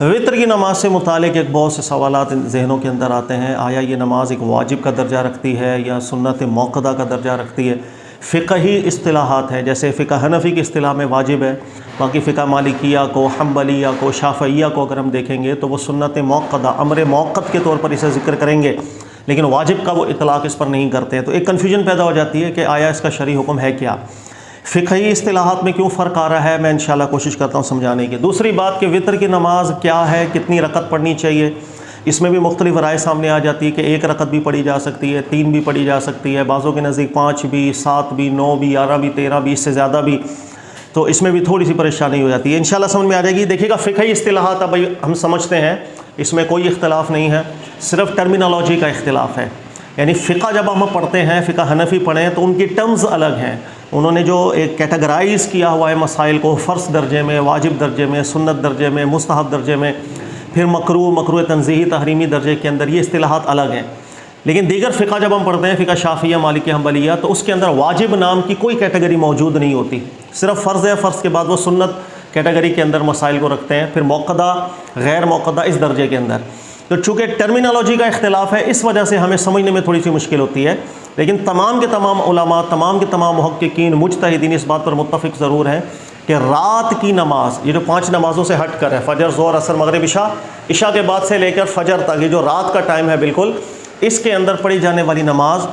वितर की नमाज से मुतालिक एक बहुत से सवालात जहनों के अंदर आते हैं। आया ये नमाज एक वाजिब का दर्जा रखती है या सुन्नत मौक़दा का दर्जा रखती है। फ़िक़ही इस्तिलाहात हैं, जैसे फ़िक़ह हनफ़ी की इस्तिलाह में वाजिब है, बाकी फ़िक़ह मालिकिया को, हम्बलिया को, शाफ़इया को अगर हम देखेंगे तो वो सुन्नत मौक़दा अमर मौक़त के तौर पर इसे ज़िक्र करेंगे, लेकिन वाजिब का वो इतलाक़ इस पर नहीं करते हैं। तो एक कन्फ्यूजन पैदा हो जाती है कि आया इसका शरई हुक्म है क्या, फ़िक़ही इस्तिलाहात में क्यों फ़र्क आ रहा है। मैं इंशाअल्लाह कोशिश करता हूँ समझाने की। दूसरी बात कि वितर की नमाज क्या है, कितनी रकत पढ़नी चाहिए, इसमें भी मुख्तलिफ राय सामने आ जाती है कि 1 रकत भी पढ़ी जा सकती है, 3 भी पढ़ी जा सकती है, बाज़ों के नज़दीक 5 भी, 7 भी, 9 भी, 11 भी, 13 भी, इससे ज़्यादा भी। तो इसमें भी थोड़ी सी परेशानी हो जाती है। इंशाअल्लाह समझ में आ जाएगी। देखिएगा फ़िक़ही इस्तिलाहात अब हम समझते हैं, इसमें कोई इख्तिलाफ़ नहीं है, सिर्फ़ टर्मिनोलॉजी का इख्तिलाफ़ है। यानी फ़िक़ा जब हम पढ़ते हैं, फ़िक़ा हनफ़ी पढ़ें तो उनकी टर्म्स अलग हैं। उन्होंने जो एक कैटेगराइज़ किया हुआ है मसाइल को, फ़र्ज़ दर्जे में, वाजिब दर्जे में, सुन्नत दर्जे में, मुस्तहब दर्जे में, फिर मकरूह तंज़ीही तहरीमी दर्जे के अंदर, ये इस्तिलाहात अलग हैं। लेकिन दीगर फ़िक़ा जब हम पढ़ते हैं, फ़िक़ा शाफ़िया, मालिकी, हम्बलिया, तो उसके अंदर वाजिब नाम की कोई कैटेगरी मौजूद नहीं होती। सिर्फ़ फ़र्ज़ है, फ़र्ज़ के बाद वो सुन्नत कैटेगरी के अंदर मसाइल को रखते हैं, फिर मौक़दा, गैर मौक़दा इस दर्जे के अंदर। तो चूँकि टर्मिनोलॉजी का इख्तिलाफ़ है, इस वजह से हमें समझने में थोड़ी सी मुश्किल होती है। लेकिन तमाम के तमाम उलमा, तमाम के तमाम मुहक्किकीन, मुज्तहिदीन इस बात पर मुत्तफ़िक़ ज़रूर हैं कि रात की नमाज, ये जो 5 नमाज़ों से हट कर है, फ़जर, ज़ोहर, असर, मगरिब, इशा, इशा के बाद से लेकर फ़जर तक, ये जो रात का टाइम है बिल्कुल, इसके अंदर पढ़ी जाने वाली नमाज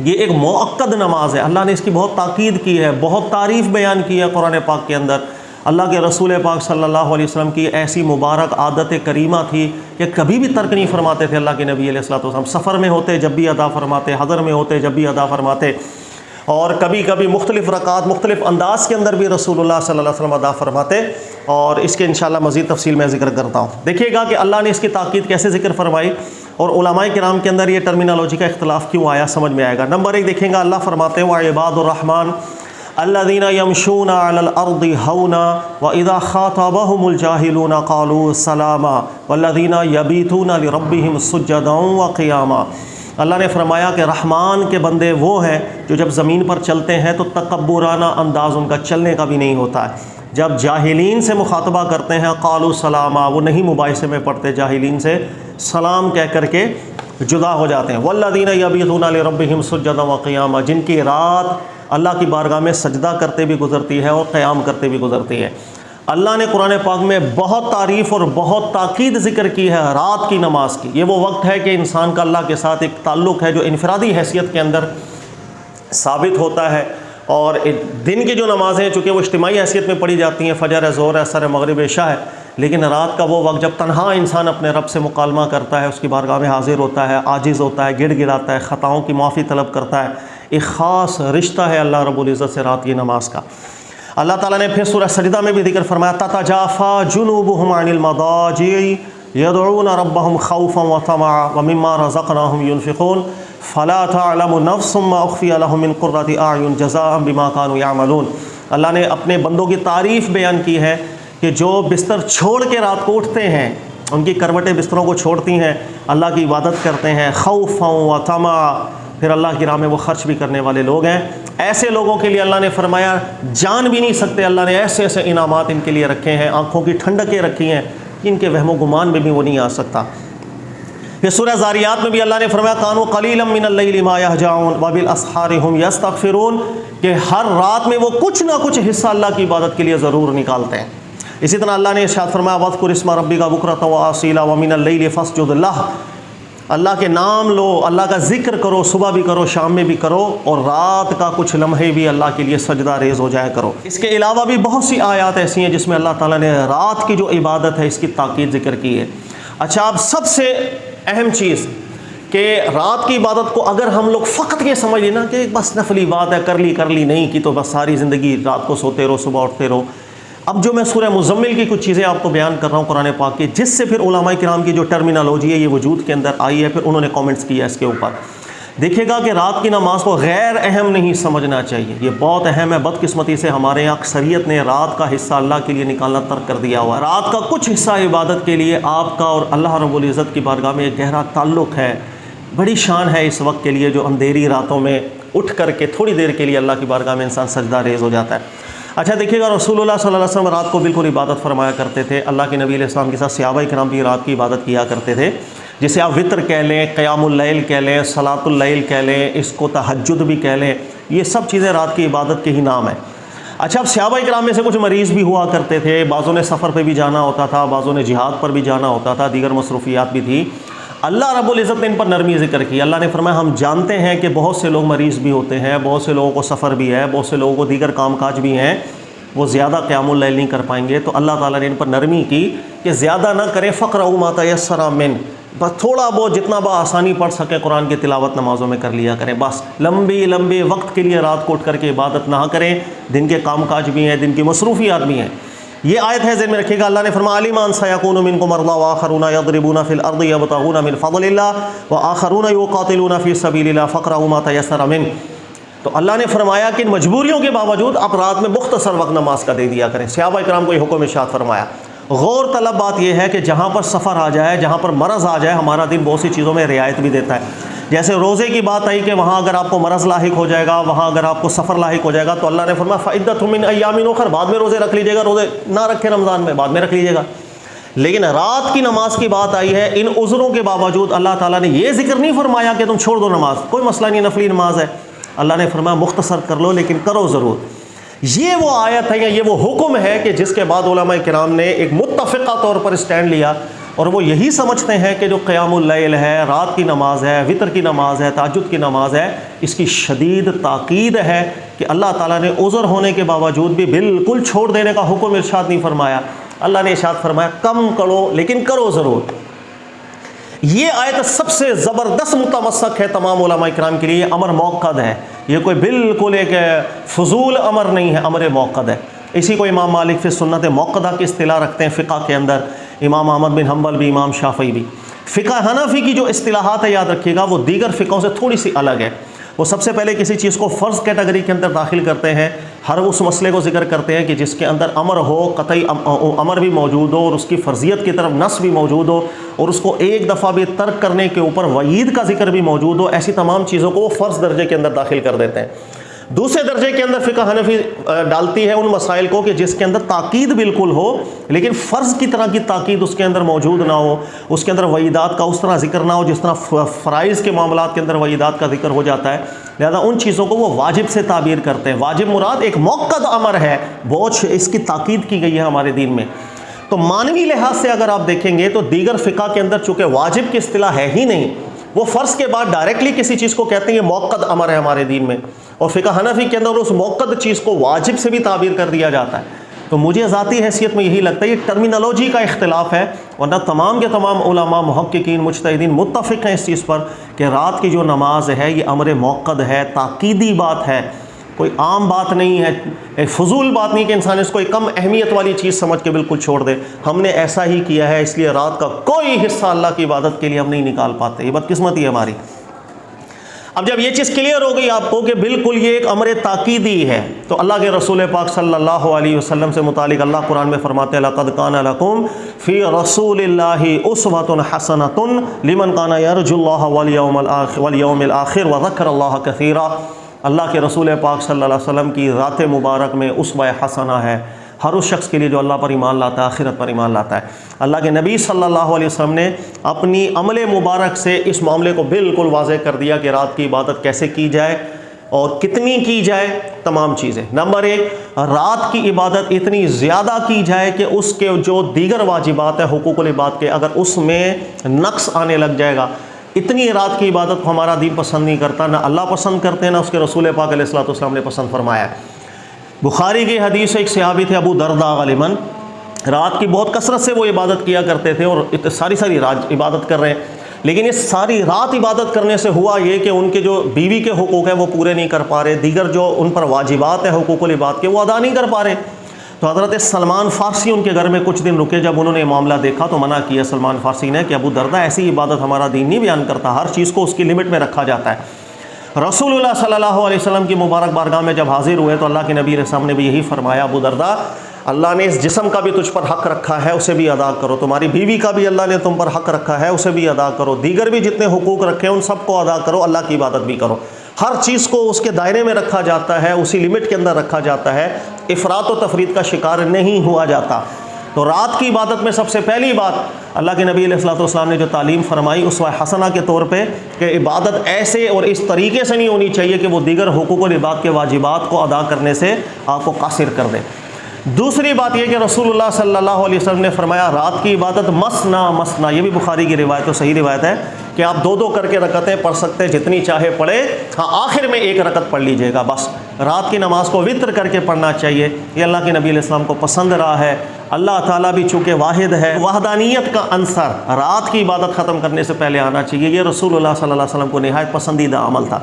ये एक मुअक्कद नमाज है। अल्लाह ने इसकी बहुत ताकीद की है, बहुत तारीफ़ बयान की है कुरान पाक के अंदर। अल्लाह के रसूल पाक सल्लल्लाहु अलैहि वसल्लम की ऐसी मुबारक आदत करीमा थी कि कभी भी तर्क नहीं फरमाते थे। अल्लाह के नबी अलैहिस्सलातु वस्सलाम सफ़र में होते जब भी अदा फरमाते, हज़र में होते जब भी अदा फरमाते, और कभी कभी मुख्तलिफ़ रकात मुख्तलिफ़ अंदाज़ के अंदर भी रसूलुल्लाह सल्लल्लाहु अलैहि वसल्लम अदा फरमाते। और इसके इंशाअल्लाह मज़ीद तफ़सील में ज़िक्र करता हूँ। देखिएगा कि अल्लाह ने इसकी ताकीद कैसे ज़िक्र फरमाई और उलमाए किराम के अंदर ये टर्मिनोलॉजी का इख्तिलाफ़ क्यों आया, समझ में आएगा। नंबर 1 देखेंगे, अल्लाह फरमाते हैं व इबादुर रहमान अल्लज़ीना यमशूना अलल अर्दि हौना व इज़ा ख़ातबहुमुल जाहिलूना क़ालू सलामा वल्लज़ीना यबीतूना लिरब्बिहिम सुज्जदन व क़ियामा। अल्लाह ने फरमाया कि रहमान के बंदे वो हैं जो जब ज़मीन पर चलते हैं तो तकब्बुराना अंदाज़ उनका चलने का भी नहीं होता है। जब जाहिलीन से मुखातबा करते हैं क़ालू सलामा, वो नहीं मुबाहिसे में पढ़ते, जाहिलीन से सलाम कह करके जुदा हो जाते हैं। वल्लज़ीना यबीतूना लिरब्बिहिम सुज्जदन व क़ियामा, जिनकी रात अल्लाह की बारगाह में सजदा करते भी गुज़रती है और क़याम करते भी गुज़रती है। अल्लाह ने कुरान पाक में बहुत तारीफ़ और बहुत ताकीद ज़िक्र की है रात की नमाज की। ये वो वक्त है कि इंसान का अल्लाह के साथ एक ताल्लुक़ है जो इनफरादी हैसियत के अंदर साबित होता है। और दिन की जो नमाज़ें चूँकि वो इज्तिमाई हैसियत में पढ़ी जाती हैं, फ़जर है, ज़ोहर है, असर है, मगरिब, इशा है, लेकिन रात का वो वक्त जब तन्हा इंसान अपने रब से मुकालमा करता है, उसकी बारगाह में हाजिर होता है, आजिज़ होता है, गिड़गिड़ाता है, ख़ताओं की माफ़ी तलब करता है। एक ख़ास रिश्ता है अल्लाह रब्बुल इज़्ज़त से रात की नमाज का। अल्लाह ताला ने फिर सूरह सजदा में भी ज़िक्र फरमाया, ततजाफ़ा जुनूबुहुम अनिल मदाजि'i यदऊना रब्बहुम खौफन व तमअ व मिम्मा रज़क़नाहुम युनफ़िक़ून फ़ला तअलमु नफ़्सुम मा उख़फ़िय लहुम मिन क़ुर्रति अअयुन जज़ाअन बिमा कानू यअमलून। अल्लाह ने अपने बंदों की तारीफ़ बयान की है कि जो बिस्तर छोड़ के रात को उठते हैं, उनकी करवटें बिस्तरों को छोड़ती हैं, अल्लाह की इबादत करते हैं, खौफ़न व तमअ, फिर अल्लाह की राह में वो खर्च भी करने वाले लोग हैं। ऐसे लोगों के लिए अल्लाह ने फरमाया जान भी नहीं सकते, अल्लाह ने ऐसे ऐसे इनामात इनके लिए रखे हैं, आँखों की ठंडकें रखी हैं, इनके वहमो गुमान में भी वो नहीं आ सकता। फिर सूरह ज़ारियात में भी अल्लाह ने फरमाया कानू क़लीलन मिनल लैलि मा यहजऊन व बिल अस्हारि हुम यस्तग़फ़िरून, कि हर रात में वो कुछ ना कुछ हिस्सा अल्लाह की इबादत के लिए ज़रूर निकालते हैं। इसी तरह अल्लाह ने इरशाद फरमाया वज़्कुर इस्मा रब्बिका बुक्रतन व आसीला व मिनल लैलि फ़स्जुद लह, अल्लाह के नाम लो, अल्लाह का ज़िक्र करो, सुबह भी करो, शाम में भी करो, और रात का कुछ लम्हे भी अल्लाह के लिए सजदा रेज़ हो जाया करो। इसके अलावा भी बहुत सी आयत ऐसी हैं जिसमें अल्लाह ताला ने रात की जो इबादत है इसकी ताकीद ज़िक्र की है। अच्छा, अब सबसे अहम चीज़ कि रात की इबादत को अगर हम लोग फ़कत ये समझ लेना कि बस नफली बात है, कर ली नहीं की तो बस सारी ज़िंदगी रात को सोते रहो, सुबह उठते रहो। अब जो मैं सूरह मुज़म्मिल की कुछ चीज़ें आपको बयान कर रहा हूँ कुरान पाक की, जिससे फिर उलमाए किराम की जो टर्मिनोलॉजी है ये वजूद के अंदर आई है, फिर उन्होंने कमेंट्स किया इसके ऊपर। देखिएगा कि रात की नमाज को गैर अहम नहीं समझना चाहिए, ये बहुत अहम है। बदकिस्मती से हमारे यहाँ अक्सरियत ने रात का हिस्सा अल्लाह के लिए निकालना तर्क कर दिया हुआ है। रात का कुछ हिस्सा इबादत के लिए आपका और अल्लाह रब्बुल इज़्ज़त की बारगाह में एक गहरा ताल्लुक़ है, बड़ी शान है इस वक्त के लिए जो अंधेरी रातों में उठ करके थोड़ी देर के लिए अल्लाह की बारगाह में इंसान सजदा रेज़ हो जाता है। अच्छा देखिएगा, रसूलुल्लाह सल्लल्लाहु अलैहि वसल्लम रात को बिल्कुल इबादत फरमाया करते थे। अल्लाह के नबी अलैहिस्सलाम के साथ सहाबा किराम भी रात की इबादत किया करते थे, जिसे आप वितर कह लें, क़यामुल लैल कह लें, सलातुल लैल कह लें, इसको तहज्जुद भी कह लें, ये सब चीज़ें रात की इबादत के ही नाम है। अच्छा, अब सहाबा किराम में से कुछ मरीज़ भी हुआ करते थे, बाज़ों ने सफ़र पे भी जाना होता था, बाज़ों ने जिहाद पर भी जाना होता था, दीगर मसरूफियात भी थी। अल्लाह रब्बुल इज़्ज़त ने इन पर नरमी ज़िक्र की। अल्लाह ने फरमाया हम जानते हैं कि बहुत से लोग मरीज़ भी होते हैं, बहुत से लोगों को सफ़र भी है, बहुत से लोगों को दीगर कामकाज भी हैं, वो ज़्यादा क़यामुल लैल नहीं कर पाएंगे। तो अल्लाह ताला ने इन पर नरमी की कि ज़्यादा ना करें, फ़क़रऊ मा तयस्सरा मिन, बस थोड़ा बहुत जितना आसानी पढ़ सके कुरान की तिलावत नमाज़ों में कर लिया करें। बस लंबी लंबे वक्त के लिए रात को उठ करके इबादत ना करें, दिन के कामकाज भी हैं, दिन की मसरूफियात भी हैं। ये आयत है ज़हन में रखिएगा। अल्लाह ने फरमाया अलिमान सयकूनु मिनकुम मरदा व आखरूना यदरिबूना फिल अर्दि यबतगूना मिन फज़लिल्लाह व आखरूना युक़ातिलूना फ़ी सबीलिल्लाह फ़क़रऊ मा तयस्सरा मिन। तो अल्लाह ने फरमाया कि इन मजबूरियों के बावजूद आप रात में मुख्तसर वक्त नमाज का दे दिया करें। सहाबा इकराम को ये हुक्म इरशाद फरमाया। गौर तलब बात यह है कि जहाँ पर सफ़र आ जाए, जहाँ पर मरज़ आ जाए, हमारा दिन बहुत सी चीज़ों में रियायत भी देता है। जैसे रोज़े की बात आई कि वहाँ अगर आपको मरज़ लाहिक हो जाएगा, वहाँ अगर आपको सफ़र लाहिक हो जाएगा, तो अल्लाह ने फरमाया फ़इद्दतुम मिन अय्यामिन उख़र, बाद में रोज़े रख लीजिएगा, रोज़े ना रखें रमज़ान में, बाद में रख लीजिएगा। लेकिन रात की नमाज की बात आई है, इन उज़रों के बावजूद अल्लाह ताला ने यह जिक्र नहीं फरमाया कि तुम छोड़ दो नमाज, कोई मसला नहीं, नफली नमाज है। अल्लाह ने फरमाया मुख्तसर कर लो, लेकिन करो ज़रूर। ये वो आयत है या ये वो हुक्म है कि जिसके बाद उलमा किराम ने एक मुत्तफ़िक़ा तौर पर स्टैंड लिया, और वो यही समझते हैं कि जो क़यामुल लैल है, रात की नमाज है, वितर की नमाज है, तहज्जुद की नमाज है, इसकी शदीद ताकीद है कि अल्लाह ताला ने उज़र होने के बावजूद भी बिल्कुल छोड़ देने का हुक्म इरशाद नहीं फरमाया। अल्लाह ने इरशाद फरमाया कम करो, लेकिन करो ज़रूर। ये आयत सबसे ज़बरदस्त मुतमस्सक है तमाम उलमा इकराम के लिए, अमर मौक़द है। ये कोई बिल्कुल एक फ़ुज़ूल अमर नहीं है, अमर मौक़द है। इसी को इमाम मालिक फिर सुन्नत मौक़दा की इस्तिलाह रखते हैं फ़िक़्ह के अंदर, इमाम अहमद बिन हम्बल भी, इमाम शाफ़ई भी। फ़िक़्ह हनफ़ी की जो इस्तिलाहात है, याद रखिएगा, वो दीगर फ़िक़ों से थोड़ी सी अलग है। वो सबसे पहले किसी चीज़ को फ़र्ज़ कैटेगरी के अंदर दाखिल करते हैं, हर उस मसले को जिक्र करते हैं कि जिसके अंदर अमर हो, कतई अमर भी मौजूद हो, और उसकी फ़र्जियत की तरफ नस भी मौजूद हो, और उसको एक दफ़ा भी तर्क करने के ऊपर वईद का जिक्र भी मौजूद हो। ऐसी तमाम चीज़ों को वो फ़र्ज़ दर्जे के अंदर दाखिल कर देते हैं। दूसरे दर्जे के अंदर फ़िक़्ह हनफ़ी डालती है उन मसाइल को कि जिसके अंदर ताकीद बिल्कुल हो, लेकिन फ़र्ज़ की तरह की ताकीद उसके अंदर मौजूद ना हो, उसके अंदर वईदात का उस तरह जिक्र ना हो जिस तरह फ़राइज़ के मामलात के अंदर वईदात का जिक्र हो जाता है। लिहाजा उन चीज़ों को वो वाजिब से ताबीर करते हैं। वाजिब मुराद एक मौक़द अमर है, बहुत इसकी ताकीद की गई है हमारे दीन में। तो मानवी लिहाज से अगर आप देखेंगे तो दीगर फ़िक़्ह के अंदर चूँकि वाजिब की इस्तिलाह है ही नहीं, वो फ़र्ज़ के बाद डायरेक्टली किसी चीज़ को कहते हैं ये मौक़द अमर है हमारे दीन में, और फ़िक़्ह हनफ़ी के अंदर उस मौक़द चीज़ को वाजिब से भी ताबीर कर दिया जाता है। तो मुझे ज़ाती हैसियत में यही लगता है ये टर्मिनोलॉजी का इख्तिलाफ़ है, वरना तमाम के तमाम उलमा, मुहक्किकीन, मुज्तहिदीन मुत्तफ़िक़ हैं इस चीज़ पर कि रात की जो नमाज है ये अमर मौक़द है, ताकीदी बात है, कोई आम बात नहीं है, एक फ़ुज़ूल बात नहीं कि इंसान इसको एक कम अहमियत वाली चीज़ समझ के बिल्कुल छोड़ दे। हमने ऐसा ही किया है, इसलिए रात का कोई हिस्सा अल्लाह की इबादत के लिए हम नहीं निकाल पाते। ये बदकिस्मती है हमारी। अब जब ये चीज़ क्लियर हो गई आपको कि बिल्कुल ये एक अमर ताकीदी है, तो अल्लाह के रसूल पाक सल्लल्लाहु अलैहि वसल्लम से मुतालिक अल्लाह कुरान में फरमाते हैं लक़द काना लकुम फ़ी रसूलिल्लाहि उस्वतुन हसनतुन लिमन काना यरजुल्लाह वल यौमिल आखिर व ज़करल्लाह कसीरा। अल्लाह के रसूल पाक सल्लल्लाहु अलैहि वसल्लम की रात मुबारक में उस्वा हसना है हर उस शख्स के लिए जो अल्लाह पर ईमान लाता है, आखिरत पर ईमान लाता है। अल्लाह के नबी सल्लल्लाहु अलैहि वसल्लम ने अपनी अमल मुबारक से इस मामले को बिल्कुल वाज़ेह कर दिया कि रात की इबादत कैसे की जाए और कितनी की जाए। तमाम चीज़ें, नंबर एक, रात की इबादत इतनी ज़्यादा की जाए कि उसके जो दीगर वाजिबात है हुकूकुल इबाद के, अगर उसमें नक्स आने लग जाएगा, इतनी रात की इबादत को हमारा दीन पसंद नहीं करता, ना अल्लाह पसंद करते हैं, ना उसके रसूल पाक अलैहिस्सलातु वस्सलाम ने पसंद फरमाया। बुखारी की हदीस एक सहाबी थे अबू दरदा ग़ालिबन, रात की बहुत कसरत से वो इबादत किया करते थे, और सारी रात इबादत कर रहे हैं, लेकिन इस सारी रात इबादत करने से हुआ ये कि उनके जो बीवी के हुकूक हैं वो पूरे नहीं कर पा रहे, दीगर जो उन पर वाजिबात है हुकूकुल इबाद के वो अदा नहीं कर पा रहे। तो हज़रत सलमान फ़ारसी उनके घर में कुछ दिन रुके, जब उन्होंने मामला देखा तो मना किया सलमान फ़ारसी ने कि अबू दरदा ऐसी इबादत हमारा दीन नहीं बयान करता, हर चीज़ को उसकी लिमिट में रखा जाता है। रसूलुल्लाह सल्लल्लाहु अलैहि वसल्लम की मुबारक बारगाह में जब हाजिर हुए तो अल्लाह के नबी अलैहि सल्लम ने भी यही फरमाया, अबू दरदा अल्लाह ने इस जिस्म का भी तुझ पर हक़ रखा है, उसे भी अदा करो, तुम्हारी बीवी का भी अल्लाह ने तुम पर हक़ रखा है, उसे भी अदा करो, दीगर भी जितने हुकूक रखे हैं उन सबको अदा करो, अल्लाह की इबादत भी करो। हर चीज़ को उसके दायरे में रखा जाता है, उसी लिमिट के अंदर रखा जाता है इफ़रात व तफरीद का शिकार नहीं हुआ जाता। तो रात की इबादत में सबसे पहली बात अल्लाह के नबी अलैहिस्सलाम ने जो तालीम फरमाई उसवा हसना के तौर पे कि इबादत ऐसे और इस तरीके से नहीं होनी चाहिए कि वो दीगर हुकूकुल इबाद के वाजिबात को अदा करने से आपको कासिर कर दे। दूसरी बात यह कि रसूलुल्लाह सल्लल्लाहु अलैहि वसल्लम ने फरमाया रात की इबादत मसना मसना, ये भी बुखारी की रिवायत तो सही रिवायत है कि आप दो दो करके रकतें पढ़ सकते हैं, जितनी चाहे पढ़े, हाँ आखिर में एक रकत पढ़ लीजिएगा बस। रात की नमाज को वित्र करके पढ़ना चाहिए, ये अल्लाह के नबी अलैहि सल्लम को पसंद रहा है। अल्लाह ताला भी चूँकि वाहिद है, वहदानियत का अंसर रात की इबादत ख़त्म करने से पहले आना चाहिए, ये रसूलुल्लाह सल्लल्लाहु अलैहि वसल्लम को निहायत पसंदीदा अमल था।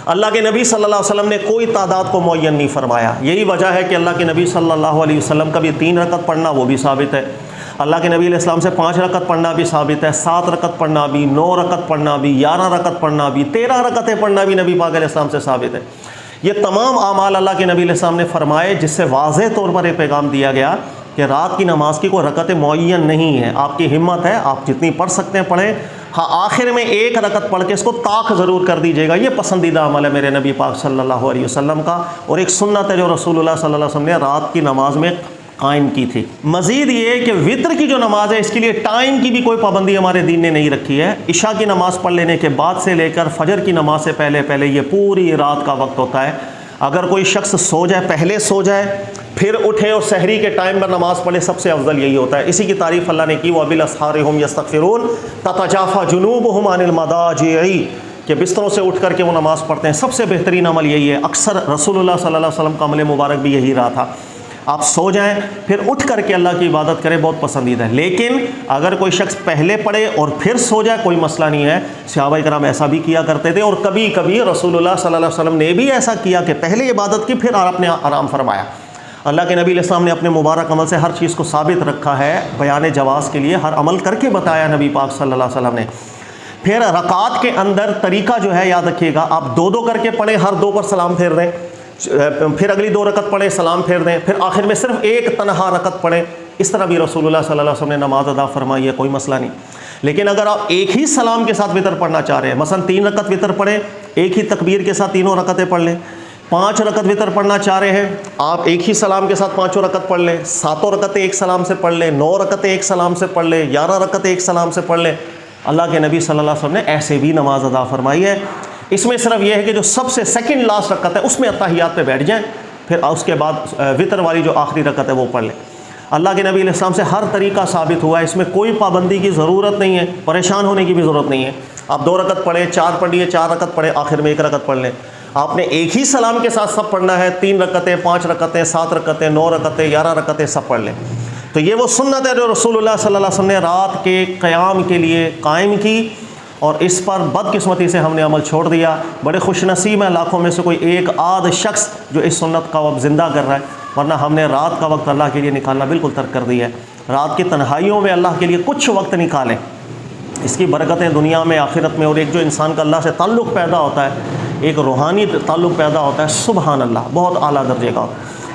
अल्लाह के नबी सल्लल्लाहु अलैहि वसल्लम ने कोई तादाद को मुअय्यन नहीं फरमाया। यही वजह है कि अल्लाह के नबी सल्लल्लाहु अलैहि वसल्लम का भी 3 रकत पढ़ना वो भी साबित है, अल्लाह के नबी अलैहि सलाम से 5 रकत पढ़ना भी साबित है, 7 रकत पढ़ना भी, 9 रकत पढ़ना भी, 11 रकत पढ़ना भी, 13 रकतें पढ़ना भी नबी पाक अलैहि सलाम से साबित है। ये तमाम आमाल अल्लाह के नबी अलैहि सलाम ने फरमाए, जिससे वाज़ेह तौर पर एक पैगाम दिया गया कि रात की नमाज की कोई रकत मुअय्यन नहीं है, आपकी हिम्मत है आप जितनी पढ़ सकते हैं पढ़ें, हाँ आखिर में एक रकत पढ़ के इसको ताक ज़रूर कर दीजिएगा। ये पसंदीदा अमल है मेरे नबी पाक सल्लल्लाहु अलैहि वसल्लम का, और एक सुन्नत है जो रसूलुल्लाह सल्लल्लाहु अलैहि वसल्लम ने रात की नमाज में कायम की थी। मज़ीद ये कि वित्र की जो नमाज है इसके लिए टाइम की भी कोई पाबंदी हमारे दीन ने नहीं रखी है। इशा की नमाज़ पढ़ लेने के बाद से लेकर फजर की नमाज से पहले पहले ये पूरी रात का वक्त होता है। अगर कोई शख्स सो जाए, पहले सो जाए, फिर उठे और सहरी के टाइम पर नमाज़ पढ़े, सबसे अफजल यही होता है। इसी की तारीफ़ अल्लाह ने की, वबिल अस्हारि हुम यस्तग़फिरून ततजाफ़ा जुनूबुहुम अनिल मदाजि'i, कि बिस्तरों से उठ करके वो नमाज़ पढ़ते हैं। सबसे बेहतरीन अमल यही है। अक्सर रसूलुल्लाह सल्लल्लाहु अलैहि वसल्लम का अमल मुबारक भी यही रहा था, आप सो जाएं फिर उठ करके अल्लाह की इबादत करें, बहुत पसंदीदा है। लेकिन अगर कोई शख्स पहले पढ़े और फिर सो जाए कोई मसला नहीं है। सहाबा किराम ऐसा भी किया करते थे, और कभी कभी रसूलुल्लाह सल्लल्लाहु अलैहि वसल्लम ने भी ऐसा किया कि पहले इबादत की फिर आपने आराम फरमाया। अल्लाह के नबी अलैहि ने अपने मुबारक अमल से हर चीज़ को साबित रखा है, बयान जवाज़ के लिए हर अमल करके बताया नबी पाक सल्लल्लाहु अलैहि वसल्लम ने। फिर रकात के अंदर तरीका जो है याद रखिएगा, आप 2-2 करके पढ़ें, हर 2 पर सलाम फेर दें, फिर अगली 2 रकत पढ़ें, सलाम फेर दें, फिर आखिर में सिर्फ एक तनहा रकत पढ़ें। इस तरह भी रसूलुल्लाह सल्लल्लाहु अलैहि वसल्लम ने नमाज अदा फरमाई है, कोई मसला नहीं। लेकिन अगर आप एक ही सलाम के साथ वितर पढ़ना चाह रहे हैं, मसलन 3 रकत वितर पढ़ें, एक ही तकबीर के साथ तीनों रकतें पढ़ लें। 5 रकत वितर पढ़ना चाह रहे हैं, आप एक ही सलाम के साथ 5 रकत पढ़ लें, 7 रकतें एक सलाम से पढ़ लें, 9 रकतें एक सलाम से पढ़ लें, 11 रकतें एक सलाम से पढ़ लें। अल्लाह के नबी सल्लल्लाहु अलैहि वसल्लम ने ऐसे भी नमाज अदा फरमाई है। इसमें सिर्फ यह है कि जो सबसे सेकंड लास्ट रकत है उसमें अत्तहियात पे बैठ जाएं, फिर उसके बाद वितर वाली जो आखिरी रकत है वो पढ़ लें। अल्लाह के नबी अलैहि सलाम से हर तरीका साबित हुआ है, इसमें कोई पाबंदी की ज़रूरत नहीं है, परेशान होने की भी ज़रूरत नहीं है। आप 2 रकत पढ़े, 4 पढ़िए, 4 रकत पढ़े, आखिर में 1 रकत पढ़ लें। आपने एक ही सलाम के साथ सब पढ़ना है, 3 रकतें, 5 रकतें, 7 रकतें, 9 रकतें, 11 रकतें सब पढ़ लें। तो ये वो सुन्नत है जो रसूलुल्लाह सल्लल्लाहु अलैहि वसल्लम ने रात के क़याम के लिए कायम की, और इस पर बदकिस्मती से हमने अमल छोड़ दिया। बड़े खुशनसीब हैं लाखों में से कोई एक आध शख्स जो इस सुन्नत का अब ज़िंदा कर रहा है, वरना हमने रात का वक्त अल्लाह के लिए निकालना बिल्कुल तर्क कर दिया है। रात की तन्हाइयों में अल्लाह के लिए कुछ वक्त निकालें, इसकी बरकतें दुनिया में आखिरत में, और एक जो इंसान का अल्लाह से ताल्लुक़ पैदा होता है, एक रूहानी ताल्लुक़ पैदा होता है, सुबहान अल्लाह, बहुत आला दर्जे का।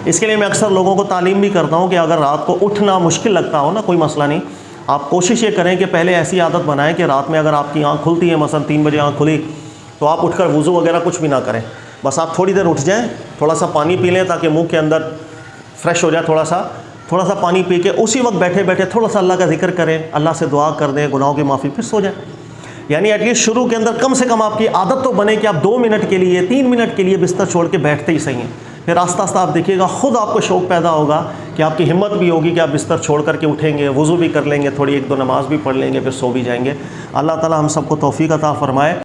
इसके लिए मैं अक्सर लोगों को तालीम भी करता हूँ कि अगर रात को उठना मुश्किल लगता हो ना, कोई मसला नहीं, आप कोशिश ये करें कि पहले ऐसी आदत बनाएं कि रात में अगर आपकी आँख खुलती है, मसलन 3 बजे आँख खुली, तो आप उठकर वज़ू वगैरह कुछ भी ना करें, बस आप थोड़ी देर उठ जाएं, थोड़ा सा पानी पी लें ताकि मुंह के अंदर फ्रेश हो जाए, थोड़ा सा पानी पी के उसी वक्त बैठे बैठे थोड़ा सा अल्लाह का जिक्र करें, अल्लाह से दुआ कर दें, गुनाहों की माफ़ी, फिर सो जाएं। यानी एटलीस्ट शुरू के अंदर कम से कम आपकी आदत तो बने कि आप 2 मिनट के लिए, 3 मिनट के लिए बिस्तर छोड़ के बैठते ही सही हैं। फिर आस्ता आस्ता आप देखिएगा खुद आपको शौक़ पैदा होगा कि आपकी हिम्मत भी होगी कि आप बिस्तर छोड़ करके उठेंगे, वज़ू भी कर लेंगे, थोड़ी 1-2 नमाज भी पढ़ लेंगे, फिर सो भी जाएंगे। अल्लाह ताला हम सबको तौफ़ीक़ अता फ़रमाए।